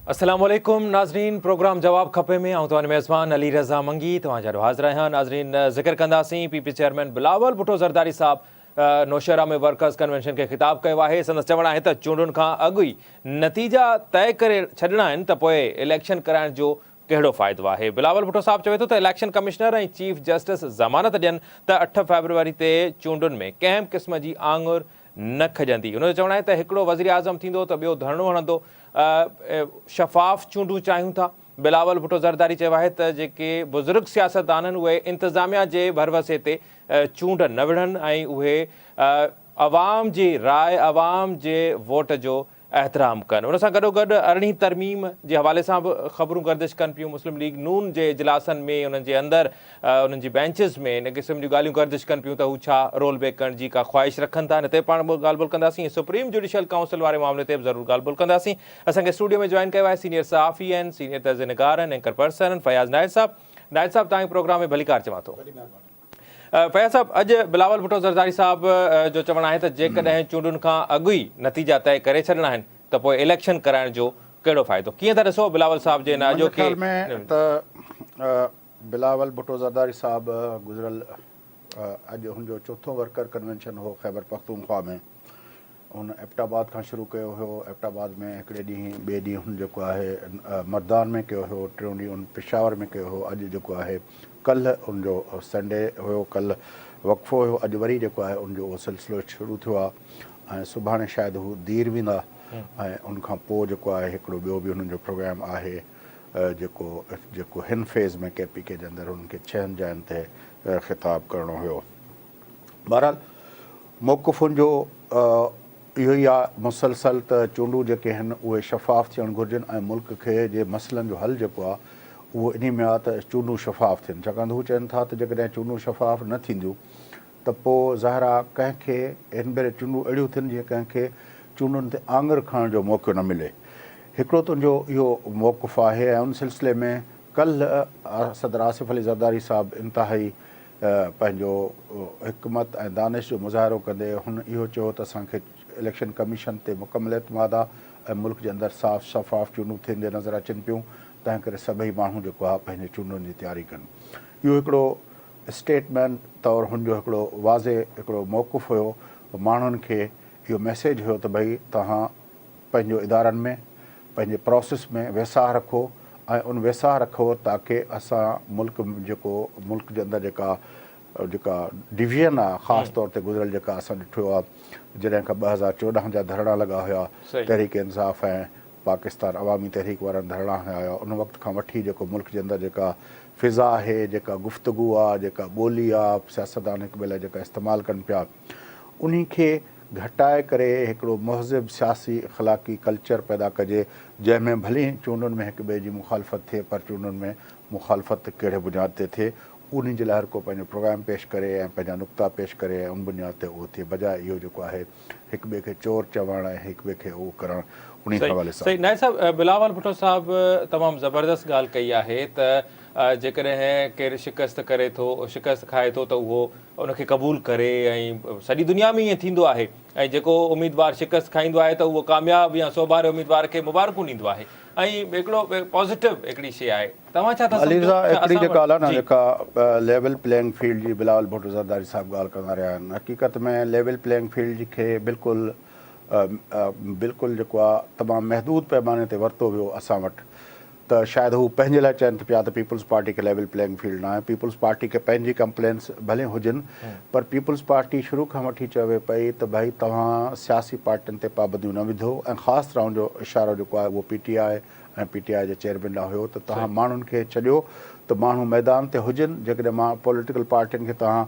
अस्सलामुअलैकुम नाज़रीन, प्रोग्राम जवाब खपे में आऊं तव्हांजो मेज़बान अली रज़ा मंगी तव्हांजा हाज़िर आहियां। नाज़रीन, ज़िक्र कंदासीं पीपी चेयरमैन बिलावल भुट्टो ज़रदारी साहब नौशहरा में वर्कर्स कन्वेंशन खे ख़िताब कयो आहे। संदसि चवणु आहे त चूंडुनि खां अॻु ई नतीजा तय करे छॾिणा आहिनि त पोइ इलेक्शन कराइण जो कहिड़ो फ़ाइदो आहे। बिलावल भुट्टो साहब चवे थो त इलेक्शन कमिश्नर ऐं चीफ जस्टिस ज़मानत ॾियनि त 8 फरवरी ते चूंडुनि में कंहिं क़िस्म जी आङुर न खजंदी। हुनजो चवणु आहे त हिकिड़ो वज़ीर आज़म थींदो त ॿियो धरणो हणंदो। शफ़ाफ़ चूंडूं चाहियूं था। बिलावल भुट्टो ज़रदारी चयो आहे त जेके बुज़ुर्ग सियासतदान आहिनि उहे इंतिज़ामिया जे भरवसे ते चूंड न विढ़नि ऐं उहे अवाम जी राय, अवाम जे वोट जो एहतराम कनि। उन सां गॾोगॾु 18वीं तरमीम जे हवाले सां बि ख़बरूं गर्दिश कनि पियूं। मुस्लिम लीग नून जे इजलासनि में उन्हनि जे अंदरि उन्हनि जी बेंचिस में इन क़िस्म जूं ॻाल्हियूं गर्दिश कनि पियूं त हू छा रोल बैक करण जी का ख़्वाहिश रखनि था। इन ते पाण बि ॻाल्हि ॿोल कंदासीं। सुप्रीम जुडिशियल काउंसिल वारे मामले ते बि ज़रूरु ॻाल्हि ॿोल कंदासीं। असांखे स्टूडियो में जॉइन कयो आहे सीनियर सहाफ़ी आहिनि, सीनियर तर्ज़निगार आहिनि, एंकर पर्सन आहिनि फयाज़ नाहिद साहब। नाहिद साहब, तव्हांजे प्रोग्राम में भली कार चवां थो। फयाज़ साहब, अॼु बिलावल भुट्टो ज़रदारी साहब जो चवणु आहे त जेकॾहिं चूंडुनि खां अॻु ई नतीजा तय करे छॾिणा आहिनि त पोइ इलेक्शन कराइण जो कहिड़ो फ़ाइदो? कीअं था ॾिसो बिलावल साहब जे हिन ख़्याल में त बिलावल भुट्टो ज़रदारी साहब गुज़िरियल अॼु हुनजो चोथों वर्कर कन्वेंशन हो ख़ैबर पख्तूनख्वा में। हुन एबटाबाद खां शुरू कयो हुयो। एबटाबाद में हिकिड़े ॾींहुं, ॿिए ॾींहुं हुन जेको आहे मर्दान में कयो हुयो, टियों ॾींहुं हुन पेशावर में कयो हुयो। अॼु जेको आहे कल्ह हुनजो संडे हुयो, कल्ह वक़फ़ो हुयो। अॼु वरी जेको आहे उनजो उहो सिलसिलो शुरू थियो आहे ऐं सुभाणे शायदि हू दीर वेंदा ऐं उनखां पोइ जेको आहे हिकिड़ो ॿियो बि हुननि जो प्रोग्राम आहे जेको हिन फेज़ में KPK जे अंदरि हुननि खे 6 जायुनि ते ख़िताब करिणो हुयो। बहरहाल मौक़ुफ़ुनि जो इहो ई आहे मुसलसल त चूंडूं जेके आहिनि उहे शफ़ाफ़ थियणु घुरिजनि ऐं मुल्क खे जे मसइलनि जो हल जेको आहे उहो इन में आहे त चूंडूं शफ़ाफ़ थियनि। छाकाणि त हू चवनि था त जेकॾहिं चूंडूं शफ़ाफ़ न थींदियूं त पोइ ज़ाहिर आहे कंहिंखे हिन भेरे चूंडूं अहिड़ियूं थियनि जीअं कंहिंखे चूंडुनि ते आङुर खणण जो मौक़ो न मिले। हिकिड़ो तुंहिंजो इहो मौक़ुफ़ आहे ऐं उन सिलसिले में कल्ह सदर आसिफ़ अली ज़रदारी साहब इंतिहाई पंहिंजो हिकमत ऐं दानिश जो मुज़ाहिरो कंदे हुन इहो चयो त असांखे इलेक्शन कमीशन ते मुकमल एतमाद आहे ऐं मुल्क जे अंदरि साफ़ शफ़ाफ़ चूंडूं थींदे नज़र अचनि पियूं। तंहिं करे सभई माण्हू जेको आहे पंहिंजे चूंडुनि जी तयारी कनि। इहो हिकिड़ो स्टेटमेंट तौरु हुनजो हिकिड़ो वाज़े हिकिड़ो मौक़ुफ़ हुयो। माण्हुनि खे इहो मैसेज हुयो त भई तव्हां पंहिंजो इदारनि में पंहिंजे प्रोसेस में वेसाह रखो ऐं उन वेसाह रखो ताकी असां मुल्क जे अंदरि जेका डिवीज़न आहे ख़ासि तौर ते गुज़िरियल जेका असां ॾिठो आहे जॾहिं खां 2014 जा धरणा लॻा हुया, तहरीक इंसाफ़ ऐं पाकिस्तान अवामी तहरीक वारनि धरणा हुया, उन वक़्त खां वठी जेको मुल्क जे अंदरि जेका फ़िज़ा आहे, जेका गुफ़्तगू आहे, जेका ॿोली आहे, सियासतदान हिक ॿिए लाइ जेका इस्तेमालु कनि पिया, उन खे घटाए करे हिकिड़ो महज़िब सियासी अख़लाक़ी कल्चर पैदा कजे जंहिंमें भली चूंडुनि में हिक ॿिए जी मुखालफ़त थिए पर चूंडुनि में मुखालफ़त कहिड़े बुनियाद ते थिए उन जे लाइ हर को पंहिंजो प्रोग्राम पेश करे ऐं पंहिंजा नुक़्ता पेश करे ऐं उन बुनियाद ते उहो थिए, बजाए इहो जेको आहे हिक ॿिए खे चोर चवणु ऐं हिक ॿिए खे उहो करणु। उन हवाले सां सही नाहिद साहब, बिलावल भुट्टो साहब तमामु ज़बरदस्त ॻाल्हि कई आहे त जेकॾहिं केरु शिकस्त करे थो, शिकस्त खाए थो त उहो उनखे क़बूल करे ऐं सॼी दुनिया में ईअं थींदो आहे ऐं जेको उम्मीदवार शिकस्त खाईंदो आहे त उहो कामयाबु या सोभारे उम्मीदवार खे मुबारकूं ॾींदो आहे ऐं हिकिड़ो पॉज़िटिव हिकिड़ी शइ आहे। तव्हां छा था सम्झो हिकिड़ी जेका ॻाल्हि आहे न जेका लेवल प्लेइंग फील्ड जी बिलावल भुट्टो ज़रदारी साहब ॻाल्हि कंदा रहिया आहिनि, हक़ीक़त में लेवल प्लेइंग फील्ड खे बिल्कुलु जेको आहे तमामु महदूद पैमाने ते वरितो वियो असां वटि। त शायदि हू पंहिंजे लाइ चवनि पिया त पीपल्स पार्टी खे लेवल प्लेइंग फील्ड न आहे। पीपल्स पार्टी खे पंहिंजी कंप्लेंट्स भले हुजनि पर पीपल्स पार्टी शुरू खां वठी चवे पई त भई तव्हां सियासी पार्टियुनि ते पाबंदियूं न विधो ऐं ख़ासि तरह जो इशारो जेको आहे उहो PTI ऐं PTI जे चेयरमैन ॾांहुं हुयो त तव्हां माण्हुनि खे छॾियो त माण्हू मैदान ते हुजनि। जेकॾहिं मां पॉलिटिकल पार्टियुनि खे तव्हां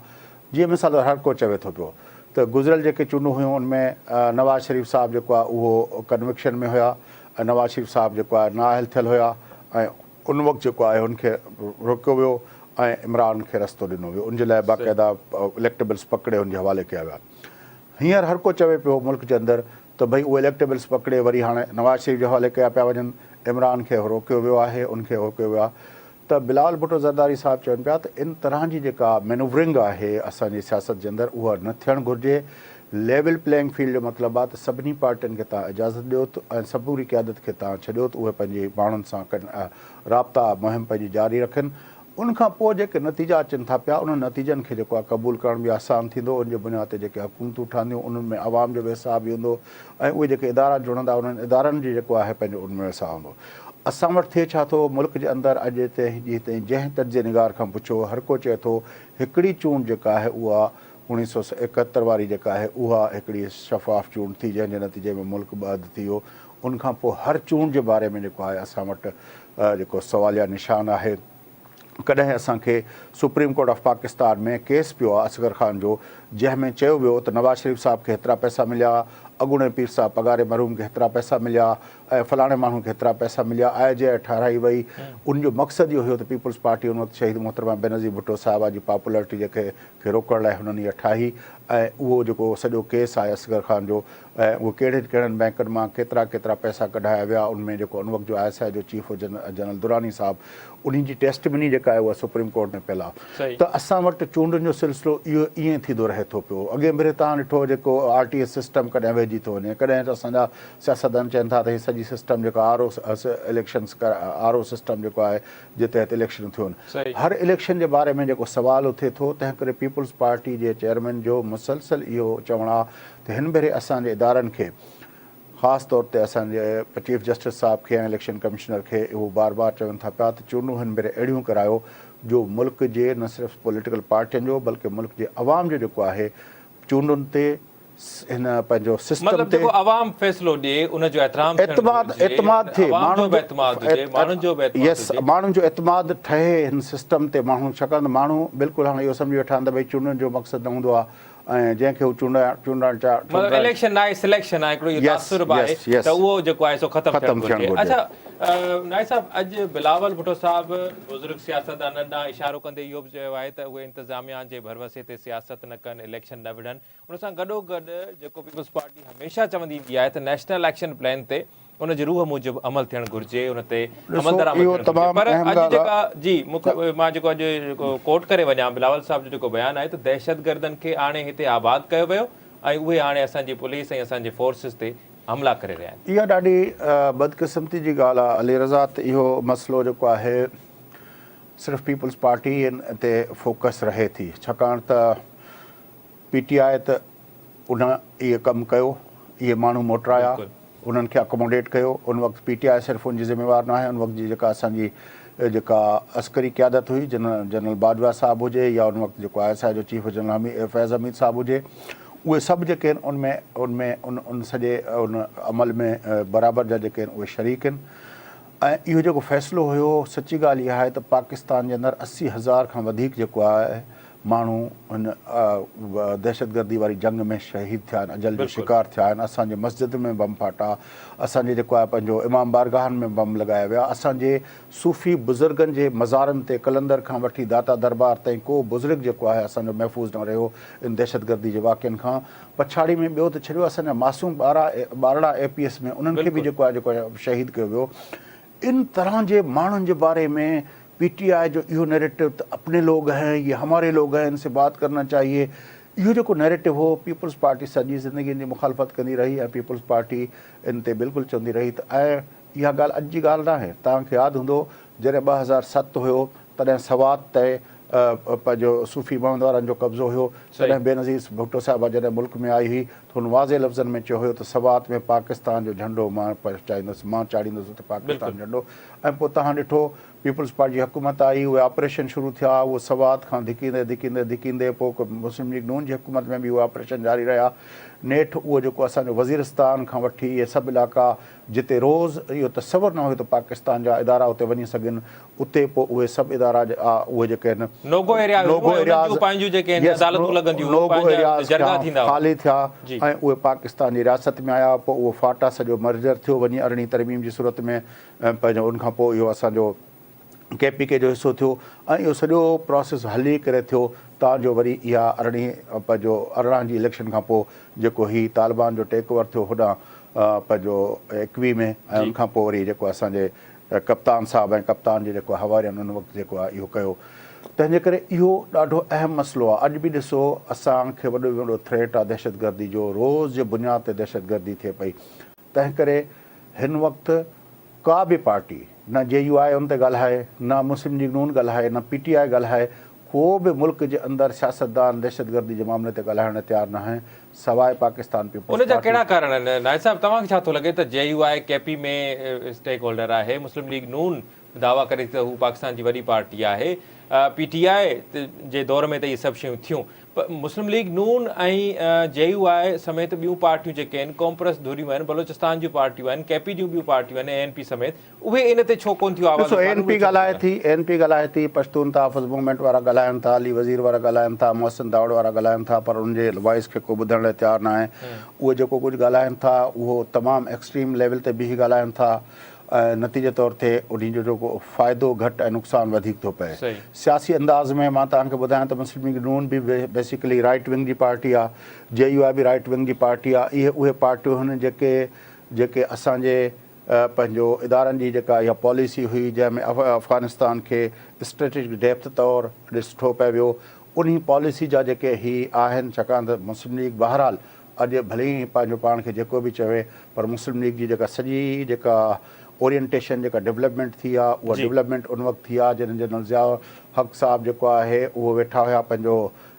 जीअं मिसाल हर को चवे थो पियो त गुज़िरियल जेके चूंडूं हुयूं उनमें नवाज़ शरीफ़ साहब जेको आहे उहो कन्विक्शन में हुया ऐं नवाज़ शरीफ़ साहब जेको आहे नाअहल थियल हुया ऐं उन वक़्तु जेको आहे हुनखे रोकियो वियो ऐं इमरान खे रस्तो ॾिनो वियो। उनजे लाइ बाक़ाइदा इलेक्टेबल्स पकिड़े उनजे हवाले कया विया। हींअर हर को चवे पियो मुल्क जे अंदरि त भई उहे इलेक्टेबल्स पकिड़े वरी हाणे नवाज़ शरीफ़ जे हवाले कया पिया वञनि, इमरान खे रोकियो वियो आहे, उनखे रोकियो वियो आहे। त बिलावल भुट्टो ज़रदारी साहिबु चवनि पिया त इन तरह जी जेका मैनूवरिंग आहे असांजी सियासत जे अंदरि उहा न थियणु घुरिजे। लेवल प्लेइंग फील्ड जो मतिलबु आहे त सभिनी पार्टियुनि खे तव्हां इजाज़त ॾियो ऐं समूरी क़यादत खे तव्हां छॾियो त उहे पंहिंजे माण्हुनि सां राब्ता मुहिम पंहिंजी जारी रखनि। उनखां पोइ जेके नतीजा अचनि था पिया उन नतीजनि खे जेको आहे क़बूल करण बि आसानु थींदो। उनजे बुनियाद ते जेके हुकूमतूं ठहंदियूं उन्हनि में आवाम जो वेसाह बि हूंदो ऐं उहे जेके इदारा जुड़ंदा उन्हनि इदारनि जी जेको आहे पंहिंजो उनमें वेसाह हूंदो। असां वटि थिए छा थो मुल्क जे अंदरि अॼु ताईं जंहिं तर्ज़े निगार खां पुछो हर को चए थो हिकिड़ी चूंड जेका आहे उहा 1971 वारी जेका आहे उहा हिकिड़ी शफ़ाफ़ चूंड थी जंहिंजे नतीजे में मुल्क बद थी वियो। उनखां पोइ हर चूंड जे बारे में जेको आहे असां वटि जेको सवालिया निशान आहे। कॾहिं असांखे सुप्रीम कोर्ट ऑफ पाकिस्तान में केस पियो आहे असगर ख़ान जो जंहिंमें चयो वियो त नवाज़ शरीफ़ साहिब खे हेतिरा पैसा मिलिया, अॻूणे पीर साहिब पगारे मरहूम खे हेतिरा पैसा मिलिया ऐं फलाणे माण्हू खे हेतिरा पैसा मिलिया। IJ ठाराई वई। उनजो मक़सदु इहो हुयो त पीपल्स पार्टी उन वक़्तु शहीद मोहतरमा बेनज़ीर भुट्टो साहिबा जी पॉपुलरिटी खे रोकण लाइ हुननि इहा ठाही ऐं उहो जेको सॼो केस आहे असगर ख़ान जो ऐं उहो कहिड़नि बैंकुनि मां केतिरा पैसा कढाया विया। उनमें जेको उन वक़्तु जो ISI जो चीफ जनरल दुरानी साहिबु उन्ही जी टेस्टमनी जेका आहे उहा सुप्रीम कोर्ट में पियल आहे। त असां वटि चूंडुनि जो सिलसिलो इहो ईअं थींदो रहे थो पियो। अॻे भेरे तव्हां ॾिठो जेको RTS सिस्टम कॾहिं वेहिजी थो वञे, कॾहिं असांजा सियासतदान चवनि था त हीअ सॼी सिस्टम जेको RO सिस्टम जेको आहे जे तहत इलेक्शन थियूं आहिनि। हर इलेक्शन जे बारे में जेको सुवाल उथे थो तंहिं करे पीपल्स पार्टी जे चेयरमैन जो मुसलसल इहो चवणु आहे त हिन भेरे असांजे इदारनि खे ख़ासि तौर ते असांजे चीफ जस्टिस साहिब खे ऐं इलेक्शन कमिश्नर खे उहो बार बार चवनि था पिया त चूंडूं हिन भेरे अहिड़ियूं करायो जो मुल्क जे न सिर्फ़ु पॉलिटिकल पार्टियुनि जो बल्कि मुल्क जे अवाम जो जेको आहे चूंडुनि ते हिन पंहिंजो सिस्टम ते अवाम फ़ैसिलो ॾिए उनजो एतमाद थिए, माण्हुनि जो एतमाद ठहे हिन सिस्टम ते। माण्हू छाकाणि त माण्हू बिल्कुलु हाणे इहो सम्झी वेठा आहिनि त भई चूंडुनि जो मक़सदु न हूंदो आहे ऐं जंहिंखे हू इलेक्शन आहे सिलेक्शन आहे हिकिड़ो तासुर आहे त उहो जेको आहे सो ख़तमु थियणु घुरिजे। अच्छा नाइब साहिब, अॼु बिलावल भुट्टो साहिबु बुज़ुर्ग सियासतदाननि ॾांहुं इशारो कंदे इहो बि चयो आहे त उहे इंतिज़ामिया जे भरवसे ते सियासत न कनि, इलेक्शन न विढ़नि। उन सां गॾोगॾु जेको पीपल्स पार्टी हमेशह चवंदी ईंदी आहे त नेशनल एक्शन प्लान ते उनजी रूह मूजिबि अमल थियणु घुरिजे, उन ते अमल पर अॼु जेका जी मां जेको अॼु जेको कोट करे वञा बिलावल साहिब जो जेको बयानु आहे त दहशतगर्दनि खे हाणे हिते आबाद कयो वियो ऐं उहे हाणे असांजी पुलिस ऐं असांजे फोर्सिस ते हमला करे रहिया आहिनि। इहा ॾाढी बदकिस्मती जी ॻाल्हि आहे अली रज़ा। त इहो मसइलो जेको आहे सिर्फ़ु पीपल्स पार्टी ते फोकस रहे थी, छाकाणि त PTI त उन इहे कमु कयो, इहे माण्हू मोटराया, उन्हनि खे अकोमोडेट कयो। उन वक़्तु PTI सिर्फ़ु उनजी ज़िम्मेवार न आहे, उन वक़्तु जी जेका असांजी जेका अस्करी क़यादत हुई जनरल बाजवा साहिबु हुजे या उन वक़्तु जेको ISI जो चीफ जनरल फैज़ हमीद साहिबु हुजे, उहे सभु जेके आहिनि उन सॼे उन अमल में बराबरि जा जेके आहिनि उहे शरीक आहिनि। ऐं इहो जेको फ़ैसिलो हुयो, सची ॻाल्हि इहा आहे त पाकिस्तान जे अंदरि 80,000 खां वधीक जेको आहे माण्हू हुन दहशतगर्दी वारी जंग में शहीद थिया आहिनि, अजल जो शिकार थिया आहिनि। असांजे मस्जिद में बम फाटा, असांजे जेको आहे पंहिंजो इमाम बारगाहनि में बम लॻाया विया, असांजे सूफ़ी बुज़ुर्गनि जे मज़ारनि ते कलंदर खां वठी दाता दरबार ताईं को बुज़ुर्ग जेको आहे असांजो महफ़ूज़ न रहियो इन दहशतगर्दी जे वाक़िअनि खां। पछाड़ी में ॿियो त छॾियो असांजा मासूम ॿारड़ा APS में उन्हनि खे बि जेको आहे शहीद कयो वियो। इन तरह जे माण्हुनि जे बारे में PTI जो इहो नैरेटिव त अपने लोग हैं, ये हमारे लोग हैं, इनसे बात करना चाहिए, इहो जेको नैरेटिव हो पीपल्स पार्टी सॼी ज़िंदगी जी मुखालफ़त कंदी रही ऐं पीपल्स पार्टी इन ते बिल्कुलु चवंदी रही। त ऐं इहा ॻाल्हि अॼु जी ॻाल्हि न आहे। तव्हांखे यादि हूंदो जॾहिं 2007 हुयो तॾहिं सवात ते पंहिंजो सूफ़ी मोहम्मद वारनि जो कब्ज़ो हुयो, तॾहिं बेनज़ीर भुट्टो साहिबा जॾहिं मुल्क में आई हुई त हुन वाज़े लफ़्ज़नि में चयो हुयो त सवात में पाकिस्तान जो झंडो मां चाहींदुसि, मां चाढ़ींदुसि त पाकिस्तान झंडो। ऐं पोइ तव्हां ॾिठो पीपल्स पार्टी जी हुकूमत आई, उहे ऑपरेशन शुरू थिया, उहो सवात खां धिकींदे पोइ मुस्लिम लीग नून जी हुकूमत में बि उहे ऑपरेशन जारी रहिया। नेठि उहो जेको असांजो वज़ीरिस्तान खां वठी इहे सभु इलाइक़ा जिते रोज़ इहो तसवुरु न हुयो त पाकिस्तान जा इदारा उते वञी सघनि, उते पोइ उहे सभु इदारा उहे जेके आहिनि ख़ाली थिया ऐं उहे पाकिस्तान जी रियासत में आया। पोइ उहो फाटा सॼो मर्जर थियो वञी 18वीं तरमीम जी सूरत में, पंहिंजो उनखां पोइ इहो असांजो KPK जो हिसो थियो ऐं इहो सॼो प्रोसेस हली करे थियो तव्हांजो वरी इहा 18 जी इलेक्शन खां पोइ जेको ही तालिबान जो टेक ओवर थियो होॾां पंहिंजो 21 में ऐं उनखां पोइ वरी जेको असांजे कप्तान साहब ऐं कप्तान जे जेको हवारियनि उन वक़्तु जेको आहे इहो कयो। तंहिंजे करे इहो ॾाढो अहम मसइलो आहे। अॼु बि ॾिसो असांखे वॾो में वॾो थ्रेट आहे दहशतगर्दी जो, रोज़ जे बुनियाद ते दहशतगर्दी थिए पई। तंहिं करे हिन वक़्तु का बि पार्टी न JUI उन ते ॻाल्हाए, न मुस्लिम लीग नून ॻाल्हाए, न PTI ॻाल्हाए, को बि मुल्क जे अंदरि सियासतदान दहशतगर्दी जे मामले ते ॻाल्हाइण लाइ तयारु न आहिनि सवाइ पाकिस्तान पीपल्स उन जा पार्टी। कहिड़ा कारण आहिनि नायब साहब? तव्हांखे छा थो लॻे त JUI KP में स्टेक होल्डर आहे, मुस्लिम लीग नून दावा करे त हू पाकिस्तान जी वॾी पार्टी आहे, PTI जे दौर में त इहे सभु शयूं थियूं, पर मुस्लिम लीग नून ऐं JUI समेत ॿियूं पार्टियूं जेके आहिनि, कॉम्प्रेस धुरियूं आहिनि, बलोचिस्तान जूं पार्टियूं आहिनि, KP जूं ॿियूं पार्टियूं आहिनि, ANP समेत, उहे इन ते छो कोन थियूं आवाज़? ॾिसो ANP ॻाल्हाए थी, पश्तून तहफ़ुज़ मूवमेंट वारा ॻाल्हाइनि था, अली वज़ीर वारा ॻाल्हाइनि था, मोहसिन दावड़ वारा ॻाल्हाइनि था, पर उनजे वॉइस खे को ॿुधण लाइ तयारु न आहे। उहे जेको कुझु ॻाल्हाइनि था उहो तमामु एक्सट्रीम लेवल ते बीह ॻाल्हाइनि था। नतीजे तौर ते उन जो जेको फ़ाइदो घटि ऐं नुक़सानु वधीक थो पए। सियासी अंदाज़ में मां तव्हांखे ॿुधायां त मुस्लिम लीग नून बि बेसिकली राइट विंग जी पार्टी आहे, JUI बि राइट विंग जी पार्टी आहे। इहे उहे पार्टियूं आहिनि जेके असांजे पंहिंजो इदारनि जी जेका इहा पॉलिसी हुई जंहिंमें अफ़गानिस्तान खे स्ट्रेटेजिक डेप्थ तौरु ॾिठो पियो वियो, उन पॉलिसी जा जेके ही आहिनि। छाकाणि त मुस्लिम लीग बहरहाल अॼु भले ई पंहिंजो पाण खे जेको बि चवे, पर मुस्लिम लीग जी जेका सॼी जेका ओरिएंटेशन जेका डेवलपमेंट थी आहे, उहा डेवलपमेंट उन वक़्तु थी आहे जॾहिं जनरल ज़ियाउल हक़ साहब जेको आहे उहो वेठा हुया, पंहिंजो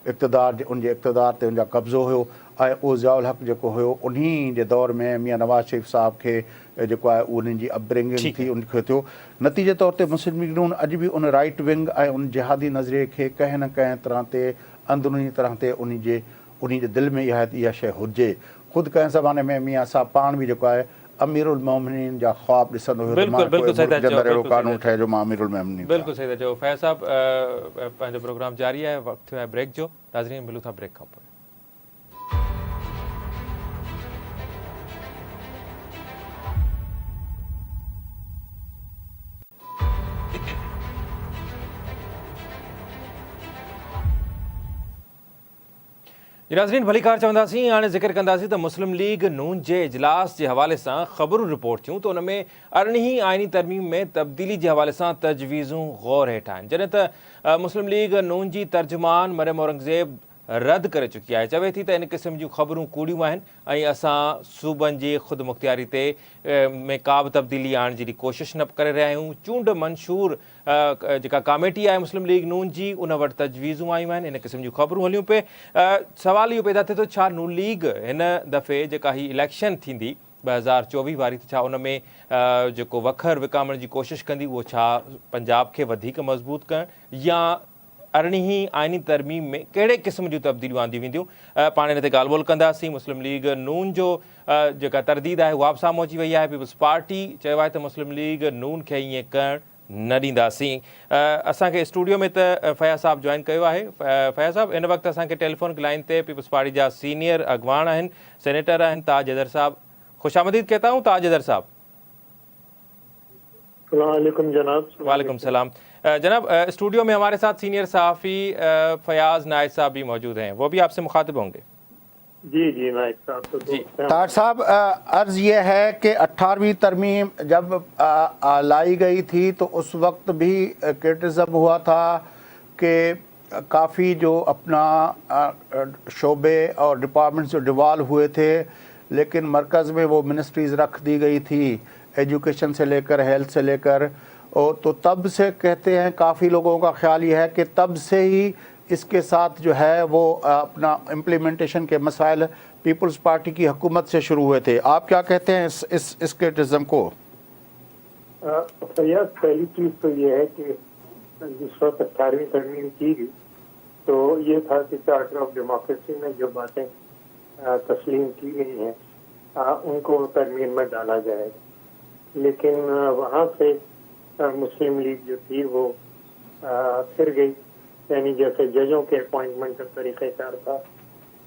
इक़्तिदार उनजे इक़्तिदार ते उनजा कब्ज़ो हुयो, ऐं उहो ज़ियाउल हक़ जेको हुयो उन जे दौर में मियां नवाज़ शरीफ़ साहब खे जेको आहे उन्हनि जी अपब्रिंगिंग थी, उनखे थियो। नतीजे तौर ते मुस्लिम लीग नून अॼु बि उन राइट विंग ऐं उन जिहादी नज़रिए खे कंहिं न कंहिं तरह ते अंदरूनी तरह ते उन जे दिलि में इहा शइ हुजे। ख़ुदि कंहिं ज़माने में मियां साहब पाण बि जेको आहे अमीरुल मोमिनीन जा ख़्वाब ॾिसंदो हुयो त मां अहिड़ो कानून ठहे जो मां अमीरुल मोमिनीन। बिल्कुलु सही था चओ फैज़ साहब। पंहिंजो प्रोग्राम जारी आहे, वक़्तु थियो आहे ब्रेक जो। नाज़रीन मिलूं था ब्रेक खां पोइ। नाज़रीन भली कार चवंदासीं। हाणे ज़िक्र कंदासीं त मुस्लिम लीग नून जे इजलास जे हवाले सां ख़बरूं रिपोर्ट थियूं त उन में 18 आइनी तरमीम में तब्दीली जे हवाले सां तजवीज़ूं गौर हेठि आहिनि। जॾहिं त मुस्लिम लीग नून जी तर्जुमान मरियम औरंगज़ेब रद्द करे चुकी आहे, चवे थी त इन क़िस्म जूं ख़बरूं कूड़ियूं आहिनि ऐं असां सूबनि जी ख़ुदि मुख़्तियारी ते में का बि तब्दीली आणण जी कोशिशि न करे रहिया आहियूं। चूंड मंशूर जेका कमेटी आहे मुस्लिम लीग नून जी, उन वटि तजवीज़ूं आयूं आहिनि, इन क़िस्म जूं ख़बरूं हलियूं पे। सवाल इहो पैदा थिए थो, छा नून लीग हिन दफ़े जेका ही इलेक्शन थींदी 2024 वारी, त छा उन में जेको वखर विकामण जी कोशिशि कंदी, उहो छा पंजाब खे वधीक मज़बूत करणु या 18 आइनी तरमीम में कहिड़े क़िस्म जूं तब्दीलियूं आंदियूं वेंदियूं? पाण हिन ते ॻाल्हि ॿोल कंदासीं। मुस्लिम लीग नून जो जेका तरदीद आहे उहा बि साम्हूं अची वई आहे। पीपल्स पार्टी चयो आहे त मुस्लिम लीग नून खे ईअं करणु न ॾींदासीं। असांखे स्टूडियो में त फयाज़ साहब जॉइन कयो आहे। फयाज़ साहब, इन वक़्तु असांखे टेलीफोन लाइन ते पीपल्स पार्टी जा सीनियर अॻवान आहिनि, सेनेटर आहिनि ताज हैदर साहब। खुश आमदीद कहता हूँ ताज हैदर साहब। जनाब। वालेकुम सलाम जनाब। स्टूडियो में हमारे साथ सीनियर सहाफ़ी फयाज नायद साहब भी मौजूद हैं, वो भी आपसे मुखातिब होंगे। जी नायद साहब। तो जी ताज साहब, अर्ज़ ये है कि 18वीं तरमीम जब लाई गई थी तो उस वक्त भी क्रिटिसिज्म हुआ था कि काफ़ी जो अपना शोबे और डिपार्टमेंट्स जो डिवाल हुए थे, लेकिन मरकज़ में वो मिनिस्ट्रीज़ रख दी गई थी, एजुकेशन से लेकर हेल्थ से लेकर। और तो तब से कहते हैं काफ़ी लोगों का ख्याल ये है कि तब से ही इसके साथ जो है वो अपना इम्प्लीमेंटेशन के मसाइल पीपल्स पार्टी की हुकूमत से शुरू हुए थे। आप क्या कहते हैं इस क्रिटिसिज्म को? फैयाज, पहली चीज़ तो ये है कि जिस वक्त 18वीं तरमीम की गई तो ये था कि चार्टर ऑफ डेमोक्रेसी में जो बातें तस्लीम की गई हैं उनको तरमीम में डाला जाएगा। लेकिन वहाँ से मुस्लिम लीग जो थी वो फिर गई, यानी जैसे जजों के अपॉइंटमेंट का तरीक़ेकार था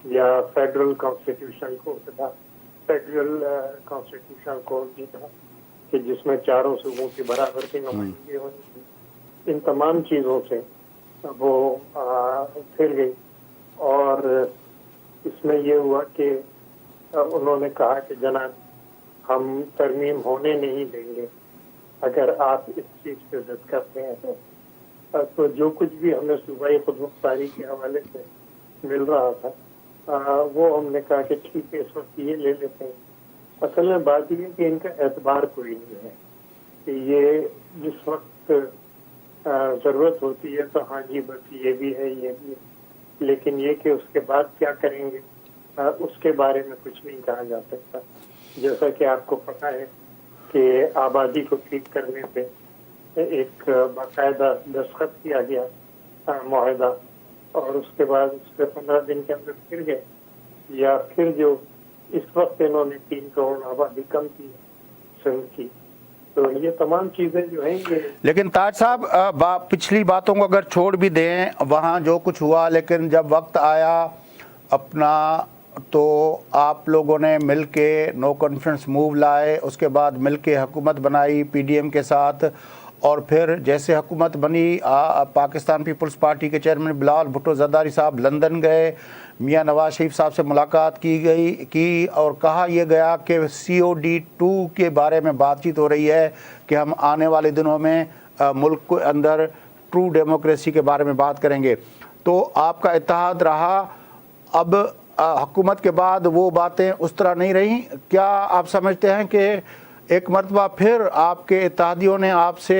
या फेडरल कॉन्स्टिट्यूशन कोड था, फेडरल कॉन्स्टिट्यूशन कोड भी था कि जिसमें चारों सूबों की बराबर की नुमाइंदगी होनी थी। इन तमाम चीज़ों से वो फिर गई और इसमें ये हुआ कि उन्होंने कहा कि जनाब हम तरमीम होने नहीं देंगे अगर आप इस चीज पे इज्जत करते हैं तो जो कुछ भी हमें सूबाई खुदमुख्तारी के हवाले से मिल रहा था वो हमने कहा कि ठीक है, इस वक्त ये ले लेते हैं। असल में बात ये है कि इनका एतबार कोई नहीं है कि ये जिस वक्त जरूरत होती है तो हाँ जी बस ये भी है, ये भी है, लेकिन ये कि उसके बाद क्या करेंगे उसके बारे में कुछ नहीं कहा जा सकता। जैसा कि आपको पता है कि आबादी को ठीक करने पे एक बाकायदा दस्तखत किया गया मुआहदा, और उसके बाद उसके 15 दिन के अंदर फिर गए, या फिर जो इस वक्त इन्होंने 3 करोड़ आबादी कम की सिंध की, तो ये तमाम चीजें जो हैं ये। लेकिन ताज साहब पिछली बातों को अगर छोड़ भी दें, वहाँ जो कुछ हुआ, लेकिन जब वक्त आया अपना तो आप लोगों ने मिलके नो कॉन्फ्रेंस मूव लाए, उसके बाद मिलके हुकूमत बनाई पीडीएम के साथ, और फिर जैसे हुकूमत बनी पाकिस्तान पीपल्स पार्टी के चेयरमैन बिलावल भुट्टो जरदारी साहब लंदन गए, मियां नवाज शरीफ साहब से मुलाकात की और कहा यह गया कि COD2 के बारे में बातचीत हो रही है कि हम आने वाले दिनों में मुल्क के अंदर ट्रू डेमोक्रेसी के बारे में बात करेंगे। तो आपका इत्तेहाद रहा, अब हुकूमत के बाद वो बातें उस तरह नहीं रही। क्या आप समझते हैं कि एक मरतबा फिर आपके इत्तेहादियों ने आपसे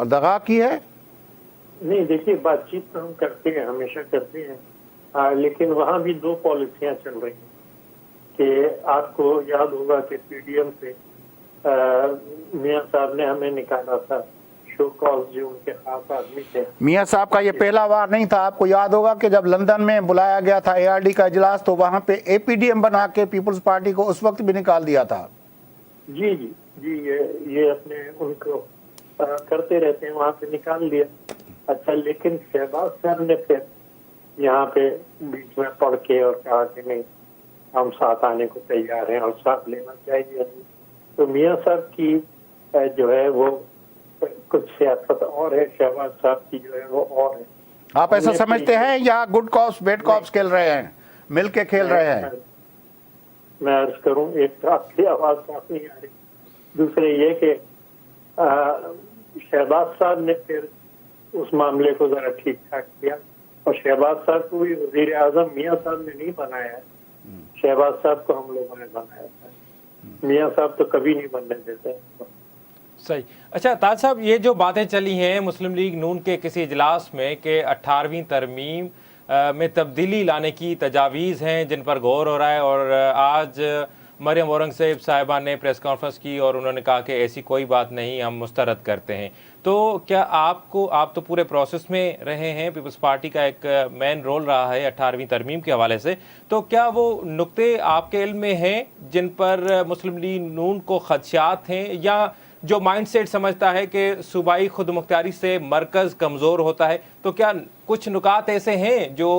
दगा की है? नहीं, देखिए, बातचीत तो हम करते हैं, हमेशा करते हैं, लेकिन वहाँ भी 2 पॉलिसियाँ चल रही हैं कि आपको याद होगा कि पीडीएम से मियां साहब ने हमें निकाला था, शो कॉज जो उनके खास आदमी थे। मियां साहब का ये पहला वार नहीं था। आपको याद होगा कि जब लंदन में बुलाया गया था ARD का इजलास, तो वहाँ पे APDM बना के पीपल्स पार्टी को उस वक्त भी निकाल दिया था। जी जी जी, ये अपने उनको करते रहते हैं, वहाँ पे निकाल दिया। अच्छा, लेकिन शहबाज साहब ने फिर यहाँ पे बीच में पढ़ के और कहा कि नहीं, हम साथ आने को तैयार हैं और साथ लेना चाहिए। तो मियां साहब की जो है वो कुछ सियासत और है, शहबाज साहब की जो है वो और है। आप ऐसा समझते हैं या गुड कॉप्स बेड कॉप्स खेल रहे हैं, मिल के खेल रहे हैं? मैं अर्ज करूं, एक तो आपकी आवाज साफ नहीं आ रही, दूसरे ये कि शहबाज साहब ने फिर उस मामले को जरा ठीक ठाक किया, और शहबाज साहब को भी वजीर आजम मियां साहब ने नहीं बनाया है, शहबाज साहब को हम लोगों ने बनाया था। मियां साहब तो कभी नहीं बनने देते। सही। अच्छा ताज साहब, ये जो बातें चली हैं मुस्लिम लीग नून के किसी इजलास में कि 18वीं तरमीम में तब्दीली लाने की तजावीज़ हैं जिन पर गौर हो रहा है, और आज मरियम औरंगज़ेब साहिबा ने प्रेस कॉन्फ्रेंस की और उन्होंने कहा कि ऐसी कोई बात नहीं, हम मुस्तरद करते हैं। तो क्या आप तो पूरे प्रोसेस में रहे हैं, पीपल्स पार्टी का एक मेन रोल रहा है 18वीं तरमीम के हवाले से, तो क्या वो नुक्ते आपके इल्म में हैं जिन पर मुस्लिम लीग नून को खदशात हैं, या जो माइंडसेट समझता है कि सूबाई खुद मुख्तारी से मरकज़ कमज़ोर होता है, तो क्या कुछ नुकात ऐसे हैं जो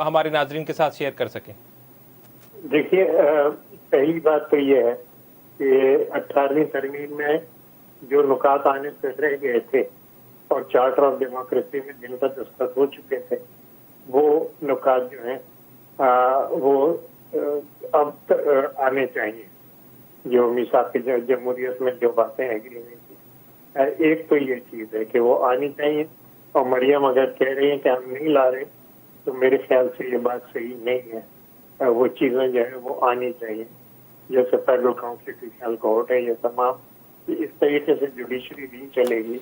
हमारे नाजरीन के साथ शेयर कर सकें? देखिए, पहली बात तो ये है कि 18वीं तरमीम में जो नुकात आने से रह गए थे और चार्टर ऑफ डेमोक्रेसी में जिन पर दस्तखत हो चुके थे, वो नुकात जो हैं वो अब आने चाहिए। जो मिसाक जमहूरियत में जो बातें एग्री हुई थी, एक तो ये चीज़ है कि वो आनी चाहिए, और मरियम अगर कह रही है कि हम नहीं ला रहे, तो मेरे ख्याल से ये बात सही नहीं है। वो चीज़ें जो है वो आनी चाहिए, जैसे फेडरल कॉन्स्टिट्यूशनल कोर्ट है, ये तमाम इस तरीके से जुडिशरी नहीं चलेगी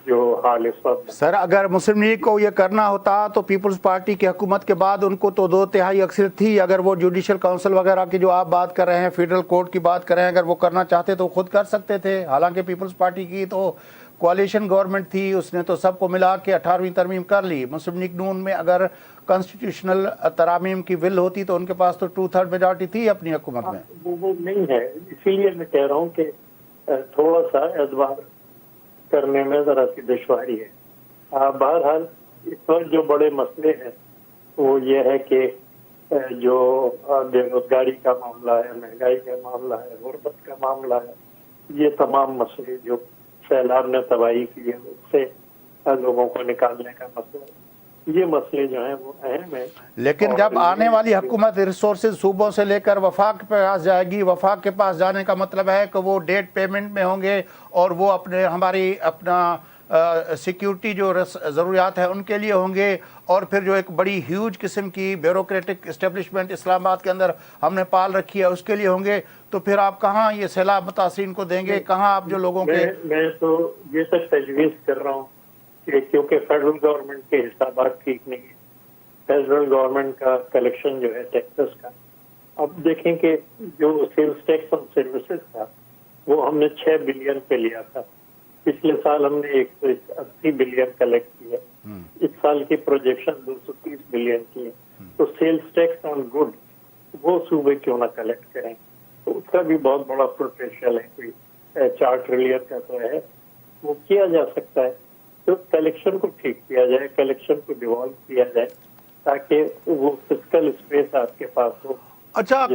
जो हाल इस वक्त। सर, अगर मुस्लिम लीग को ये करना होता तो पीपल्स पार्टी की हुकूमत के बाद उनको तो 2/3 अक्सरियत थी। अगर वो जुडिशल काउंसिल वगैरह की जो आप बात कर रहे हैं, फेडरल कोर्ट की बात कर रहे हैं, अगर वो करना चाहते तो खुद कर सकते थे। हालांकि पीपल्स पार्टी की तो कोalition गवर्नमेंट थी, उसने तो सबको मिला के 18वीं तरमीम कर ली। मुस्लिम लीग नून में अगर कॉन्स्टिट्यूशनल तरामीम की विल होती तो उनके पास तो 2/3 मेजॉरिटी थी अपनी हुकूमत में। वो नहीं है, इसीलिए मैं कह रहा हूँ कि थोड़ा सा एतबार करने में जरा सी दुश्वारी है। बहरहाल इस पर जो बड़े मसले हैं वो ये है कि जो बेरोजगारी का मामला है, महंगाई का मामला है, गुर्बत का मामला है, ये तमाम मसले जो सैलाब ने तबाही की है उससे लोगों को निकालने का मसला है। ये मसले जो हैं वो अहम है। लेकिन जब आने वाली हुकूमत रिसोर्सेज सूबों से लेकर वफाक के पास जाएगी, वफाक के पास जाने का मतलब है कि वो डेट पेमेंट में होंगे और वो अपने हमारी अपना सिक्योरिटी जो ज़रूरियात है उनके लिए होंगे, और फिर जो एक बड़ी ह्यूज किस्म की ब्यूरोक्रेटिक इस्टेब्लिशमेंट इस्लामाबाद के अंदर हमने पाल रखी है उसके लिए होंगे, तो फिर आप कहाँ ये सैलाब मुतासिरीन को देंगे, कहाँ आप जो लोगों के। मैं तो ये सब तजवीज़ कर रहा हूँ कि क्योंकि फेडरल गवर्नमेंट के हिसाबात ठीक नहीं है, फेडरल गवर्नमेंट का कलेक्शन जो है टैक्सेस का, अब देखें कि जो सेल्स टैक्स ऑन सर्विसेज था वो हमने 6 बिलियन पे लिया था, पिछले साल हमने 180 बिलियन कलेक्ट किया, इस साल की प्रोजेक्शन 230 बिलियन की है। तो सेल्स टैक्स ऑन गुड वो सूबे क्यों ना कलेक्ट करें, तो उसका भी बहुत बड़ा पोटेंशियल है, कोई 4 ट्रिलियन का तो है, वो किया जा सकता है। तो कलेक्शन को ठीक किया जाए, कलेक्शन को डिवॉल्व किया जाए ताकि वो फिस्कल स्पेस आपके पास हो। अच्छा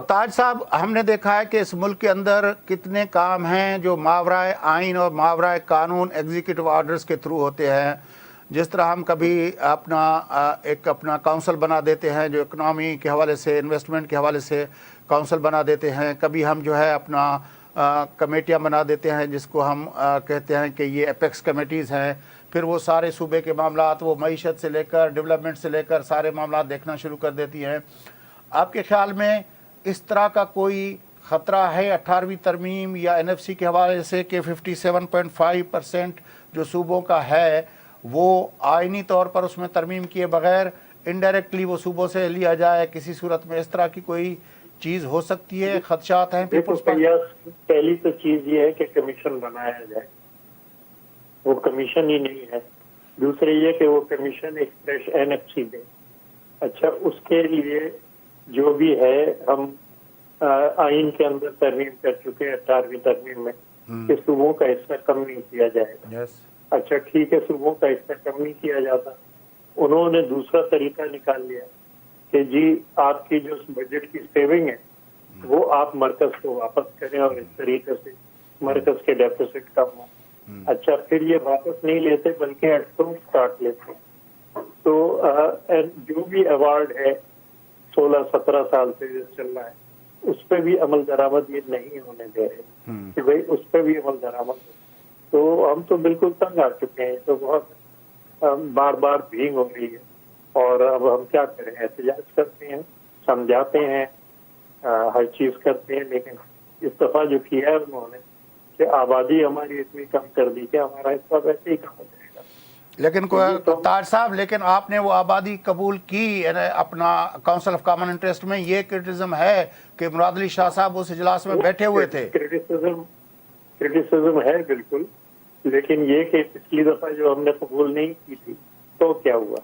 ताज साहब, हमने देखा है कि इस मुल्क के अंदर कितने काम हैं जो मावराए आइन और मावराए कानून एग्जीक्यूटिव ऑर्डर्स के थ्रू होते हैं। जिस तरह हम कभी अपना काउंसिल बना देते हैं जो इकनॉमी के हवाले से, इन्वेस्टमेंट के हवाले से काउंसिल बना देते हैं, कभी हम जो है अपना कमेटियां बना देते हैं जिसको हम कहते हैं कि ये एपेक्स कमेटीज़ हैं, फिर वो सारे सूबे के मामलात, वो मईशत से लेकर डेवलपमेंट से लेकर सारे मामलात देखना शुरू कर देती हैं। आपके ख्याल में इस तरह का कोई ख़तरा है 18वीं तरमीम या NFC के हवाले से कि 57.5% जो सूबों का है वो आइनी तौर पर उसमें तरमीम किए बगैर इनडायरेक्टली वो सूबों से लिया जाए, किसी सूरत में इस तरह की कोई चीज़ हो सकती है? खदशात हैं पीपल्स पर? पहली तो चीज़ ये है कि कमीशन बनाया जाए, वो कमीशन ही नहीं है। दूसरी ये कि वो कमीशन एक फ्रेश NFC दे। अच्छा, उसके लिए जो भी है हम आइन के अंदर तरमीम कर चुके हैं 18वीं तरमीम में कि सूबों का हिस्सा कम नहीं किया जाएगा। अच्छा ठीक है, सूबों का हिस्सा कम नहीं किया जाता, उन्होंने दूसरा तरीका निकाल लिया कि जी आपकी जो बजट की सेविंग है वो आप मरकज को वापस करें और इस तरीके से मरकज के डेफिसिट कम हो। अच्छा, फिर ये वापस नहीं लेते बल्कि एटम काट लेते। तो जो भी अवार्ड है 16-17 साल से जो चल रहा है उस पर भी अमल दरामद ये नहीं होने दे रहे कि भाई उस पर भी अमल दरामद हो। तो हम तो बिल्कुल तंग आ चुके हैं, तो बहुत बार बार भींग हो रही है और अब हम क्या करें, एहतजाज करते हैं, समझाते हैं, हर चीज करते हैं, लेकिन इस दफा जो किया है उन्होंने कि आबादी हमारी इतनी कम कर दी कि हमारा हिस्सा वैसे ही कम हो जाएगा। लेकिन ताज साहब, लेकिन आपने वो आबादी कबूल की अपना काउंसिल ऑफ कॉमन इंटरेस्ट में। ये क्रिटिसिज्म है कि मुराद अली शाह साहब उस इजलास में बैठे हुए थे। क्रिटिसिज्म है बिल्कुल, लेकिन ये कि पिछली दफा जो हमने कबूल नहीं की थी तो क्या हुआ,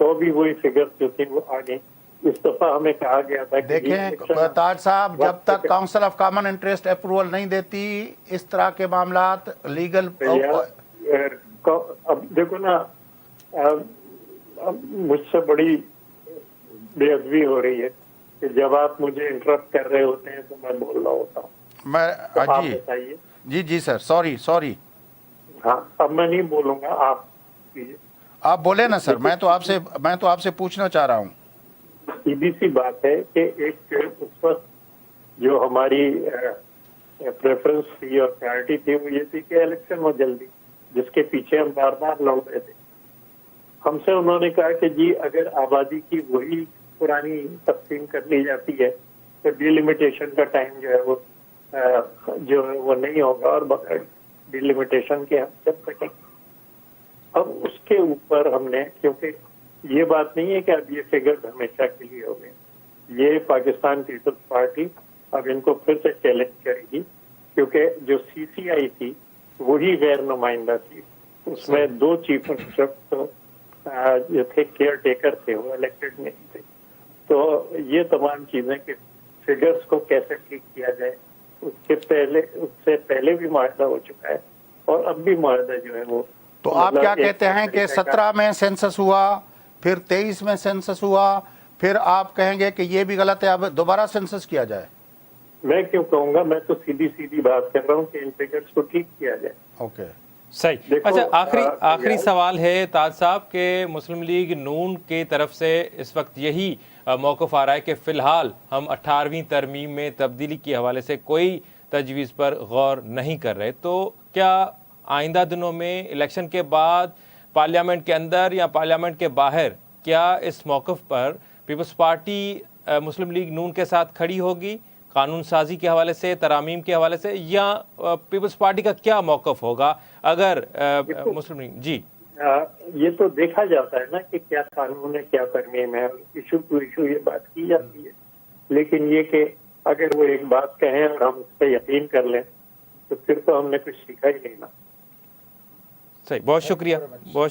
तो भी वही फिगर जो थी वो आ गई। इस दफा हमें कहा गया था कि देखें ताज साहब, जब तक council of common interest approval नहीं देती इस तरह के मामलात लीगल। अब देखो ना, मुझसे बड़ी बेअदबी हो रही है कि जब आप मुझे इंटरप्ट कर रहे होते हैं तो मैं बोल रहा होता हूँ। मैं तो आप बताइए। जी सर, सॉरी। हाँ, अब मैं नहीं बोलूंगा, आप कीजिए। आप बोले ना सर, मैं तो आपसे पूछना चाह रहा हूँ। सीधी सी बात है कि एक उस वक्त जो हमारी प्रेफरेंस थी और प्रायोरिटी थी वो ये थी कि इलेक्शन हो जल्दी, जिसके पीछे हम बार बार लड़ रहे थे। हमसे उन्होंने कहा कि जी अगर आबादी की वही पुरानी तकसीम कर ली जाती है तो डिलिमिटेशन का टाइम जो है वो नहीं होगा और बगैर डिलिमिटेशन के हम चल सकेंगे। अब उसके ऊपर हमने, क्योंकि ये बात नहीं है कि अब ये फिगर हमेशा के लिए हो गए, ये पाकिस्तान पीपल्स पार्टी अब इनको फिर से चैलेंज करेगी, क्योंकि जो CCI थी वही गैर नुमाइंदा थी, उसमें 2 चीफ मिनिस्टर जो थे केयर टेकर थे, वो इलेक्टेड नहीं थे। तो ये तमाम चीजें कि फिगर्स को कैसे ठीक किया जाए, उससे पहले भी मुआहदा हो चुका है और अब भी मुआहदा जो है वो। तो आप क्या कहते हैं कि 17 में सेंसस हुआ, फिर 23 में सेंसस हुआ, फिर आप कहेंगे कि ये भी गलत है, अब दोबारा सेंसस किया जाए? मैं क्यों कहूँगा, मैं तो सीधी बात कर रहा हूँ कि इन फिगर्स को ठीक किया जाए। ओके, सही। देखो, अच्छा, आखिरी यार- सवाल है ताज साहब के मुस्लिम लीग नून की तरफ से इस वक्त यही मौक़िफ़ आ रहा है कि फ़िलहाल हम 18वीं तरमीम में तब्दीली के हवाले से कोई तजवीज़ पर गौर नहीं कर रहे, तो क्या आइंदा दिनों में इलेक्शन के बाद पार्लियामेंट के अंदर या पार्लियामेंट के बाहर क्या इस मौक़िफ़ पर पीपल्स पार्टी मुस्लिम लीग नून के साथ खड़ी होगी कानून साजी के हवाले से, तरामीम के हवाले से, या पीपल्स पार्टी का क्या मौक़िफ़ होगा अगर मुस्लिम लीग? जी, ये तो देखा जाता है ना कि क्या कानून है, क्या तरमीम है, इशू टू इशू ये बात की जाती है। लेकिन ये कि अगर वो एक बात कहें और हम उस पर यकीन कर लें तो फिर तो हमने कुछ सीखा ही नहीं ना। सही। बहुत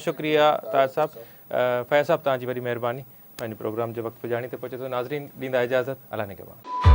शुक्रिया ताज साहब। फैज़ साहब तव्हांजी वॾी महिरबानी। पंहिंजे प्रोग्राम जे वक़्त पे जाणी ते पहुचे तो नाज़रीन ॾींदा इजाज़त। अल्लाह ने के बाद।